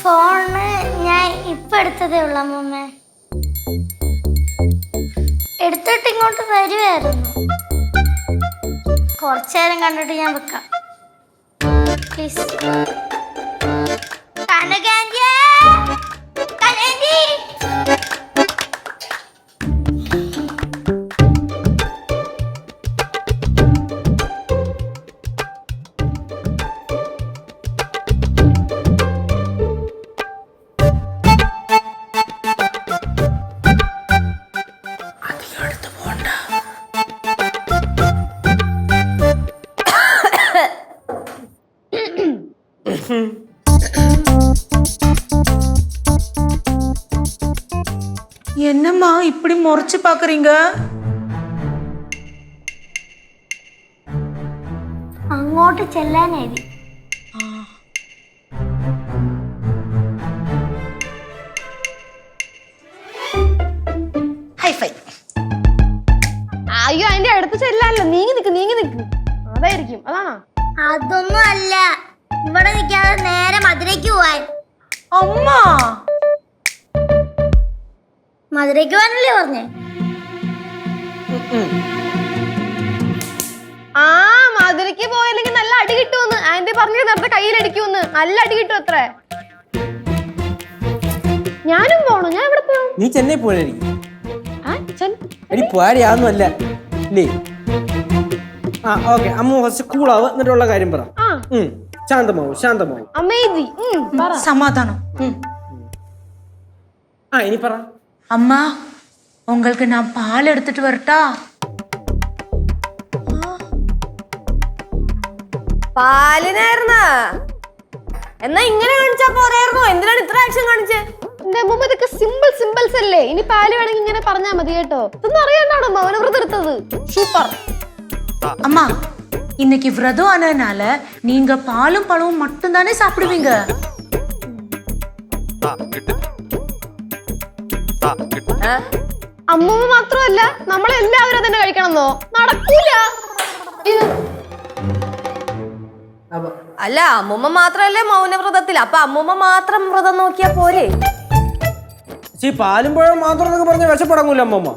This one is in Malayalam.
ഫോണ് ഞാൻ ഇപ്പൊ എടുത്തതേ ഉള്ളൂ അമ്മൂമ്മ. എടുത്തിട്ട് ഇങ്ങോട്ട് വരുമായിരുന്നു. കുറച്ചേരം കണ്ടിട്ട് ഞാൻ വെക്കാം പ്ലീസ്. കനകാന്റിയേ, കനകാന്റി. என்னம்மா இப்படி முறைச்சு பாக்குறீங்க? അങ്ങോട്ട് ചെല്ലാനായി. ഹൈഫൈ. അയ്യോ അതിന്റെ അടുത്ത് ചെല്ലാനല്ലോ, നീങ്ങി നിക്ക്. അതായിരിക്കും. അതാണോ? അതൊന്നും അല്ല, ഇവിടെ നിൽക്കാതെ നേരെ മധുരയ്ക്ക് പോവാൻ. അമ്മ മധുരയ്ക്ക് പോകാനല്ലേ പറഞ്ഞേ? ആ മധുരയ്ക്ക് പോയില്ലെങ്കിൽ നല്ല അടി കിട്ടുമെന്ന് ആന്റി പറഞ്ഞു. നേരത്തെ കയ്യിലടിക്കുമെന്ന്. നല്ല അടി കിട്ടും അത്രേ. ഞാനും പോണു. ഞാൻ എവിടെ പോണു? നീ ചെന്നൈ പോയിരിക്കും. അല്ലേ? ആ ഓക്കെ. അമ്മ ഫസ്റ്റ് കൂളാവ്, എന്നിട്ടുള്ള കാര്യം പറ. ശാന്തമാവും. അമേസിങ്. சமாதானம். ആ ഇനി പറ. அம்மா உங்களுக்கு நான் பால் எடுத்துட்டு வரட்டா? പാലിനായിരുന്ന എന്നാ ഇങ്ങനെ കാണിച്ചാ പോരായിരുന്നോ? എന്തിനാണ് ഇത്ര ആക്ഷൻ കാണിച്ചേ? എന്റെ അമ്മൂമ്മ ഇതൊക്കെ സിമ്പിൾസ് അല്ലേ. ഇനി പാല് വേണമെങ്കിൽ ഇങ്ങനെ പറഞ്ഞാ മതി കേട്ടോ. ഇതൊന്നും അറിയാണ്ടാണോ മൗനവ്രതം എടുത്തത്? സൂപ്പർ. அம்மா இன்னைக்கு விரதம் ஆனதுனால நீங்க பாலும் பழமும் மட்டும் தானே சாப்பிடுவீங்க. അമ്മൂമ്മ മാത്രമല്ല നമ്മളെല്ലാവരും തന്നെ കഴിക്കണമെന്നോ? നടക്കൂല. അല്ല അമ്മൂമ്മ മാത്രല്ലേ മൗനവ്രതത്തിൽ. അപ്പൊ അമ്മൂമ്മ മാത്രം വ്രതം നോക്കിയാ പോരെ? പാലും പഴം മാത്രം എന്നൊക്കെ പറഞ്ഞ വിശപ്പടങ്ങൂല അമ്മമ്മ.